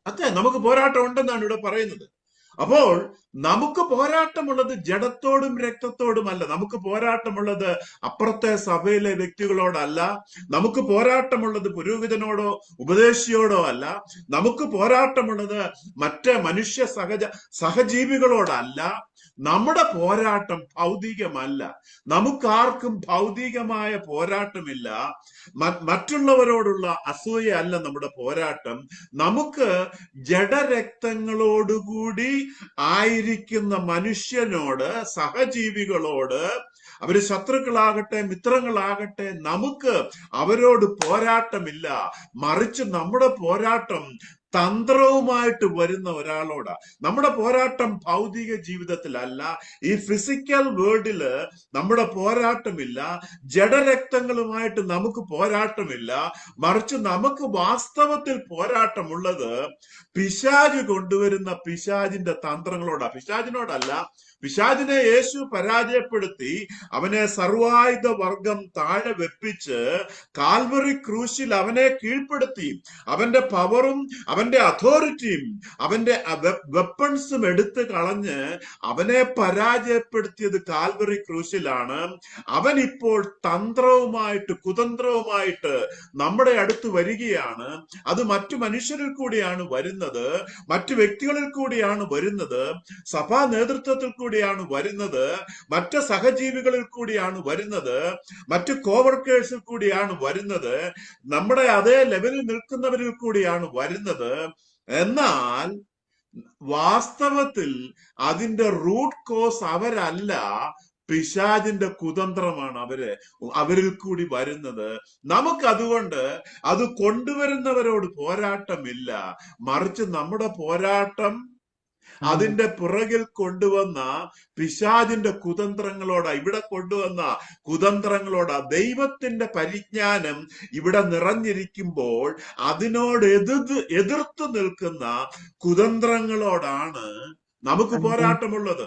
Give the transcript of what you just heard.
അതെ, നമുക്ക് പോരാട്ടം ഉണ്ടെന്നാണ് ഇവിടെ പറയുന്നത്. അപ്പോൾ നമുക്ക് പോരാട്ടമുള്ളത് ജഡത്തോടും രക്തത്തോടുമല്ല. നമുക്ക് പോരാട്ടമുള്ളത് അപ്പുറത്തെ സഭയിലെ വ്യക്തികളോടല്ല. നമുക്ക് പോരാട്ടമുള്ളത് പുരോഹിതനോടോ ഉപദേശിയോടോ അല്ല. നമുക്ക് പോരാട്ടമുള്ളത് മറ്റ് മനുഷ്യ സഹജീവികളോടല്ല. നമ്മുടെ പോരാട്ടം ഭൗതികമല്ല. നമുക്കാർക്കും ഭൗതികമായ പോരാട്ടമില്ല. മറ്റുള്ളവരോടുള്ള അസൂയയല്ല നമ്മുടെ പോരാട്ടം. നമുക്ക് ജഡരക്തങ്ങളോടുകൂടി ആയിരിക്കുന്ന മനുഷ്യനോട്, സഹജീവികളോട്, അവര് ശത്രുക്കളാകട്ടെ മിത്രങ്ങളാകട്ടെ, നമുക്ക് അവരോട് പോരാട്ടമില്ല. മറിച്ച് നമ്മുടെ പോരാട്ടം തന്ത്രവുമായിട്ട് വരുന്ന ഒരാളോടാ. നമ്മുടെ പോരാട്ടം ഭൗതിക ജീവിതത്തിലല്ല. ഈ ഫിസിക്കൽ വേൾഡില് നമ്മുടെ പോരാട്ടമില്ല. ജഡരക്തങ്ങളുമായിട്ട് നമുക്ക് പോരാട്ടമില്ല. മറിച്ച് നമുക്ക് വാസ്തവത്തിൽ പോരാട്ടമുള്ളത് പിശാച് കൊണ്ടുവരുന്ന പിശാചിന്റെ തന്ത്രങ്ങളോടാ, പിശാചിനോടല്ല. പിശാചിനെ യേശു പരാജയപ്പെടുത്തി അവനെ സർവായുധ വർഗം താഴെ വെപ്പിച്ച് കാൽവറി ക്രൂശിൽ അവനെ കീഴ്പ്പെടുത്തി. അവന്റെ പവറും അവന്റെ അതോറിറ്റിയും അവന്റെ വെപ്പൺസും എടുത്തു കളഞ്ഞ് അവനെ പരാജയപ്പെടുത്തിയത് കാൽവറി ക്രൂശിലാണ്. അവൻ ഇപ്പോൾ തന്ത്രവുമായിട്ട് കുതന്ത്രവുമായിട്ട് നമ്മുടെ അടുത്ത് വരികയാണ്. അത് മറ്റു മനുഷ്യരിൽ കൂടിയാണ് വരുന്നത്, മറ്റു വ്യക്തികളിൽ കൂടിയാണ് വരുന്നത്, സഭാ നേതൃത്വത്തിൽ കൂടിയാണ് വരുന്നത്, മറ്റ് സഹജീവികളിൽ കൂടിയാണ് വരുന്നത്, മറ്റു കോവർക്കേഴ്സിൽ കൂടിയാണ് വരുന്നത്, നമ്മുടെ അതേ ലെവലിൽ നിൽക്കുന്നവരിൽ കൂടിയാണ് വരുന്നത്. എന്നാൽ വാസ്തവത്തിൽ അതിന്റെ റൂട്ട് കോസ് അവരല്ല, പിശാചിന്റെ കുതന്ത്രമാണ് അവരിൽ കൂടി വരുന്നത്. നമുക്കതുകൊണ്ട് അത് കൊണ്ടുവരുന്നവരോട് പോരാട്ടമില്ല. മറിച്ച് നമ്മുടെ പോരാട്ടം അതിന്റെ പുറകിൽ കൊണ്ടുവന്ന പിശാചിന്റെ കുതന്ത്രങ്ങളോടാ. ഇവിടെ കൊണ്ടുവന്ന കുതന്ത്രങ്ങളോടാ. ദൈവത്തിന്റെ പരിജ്ഞാനം ഇവിടെ നിറഞ്ഞിരിക്കുമ്പോൾ അതിനോട് എതിർത്ത് നിൽക്കുന്ന കുതന്ത്രങ്ങളോടാണ് നമുക്ക് പോരാട്ടമുള്ളത്.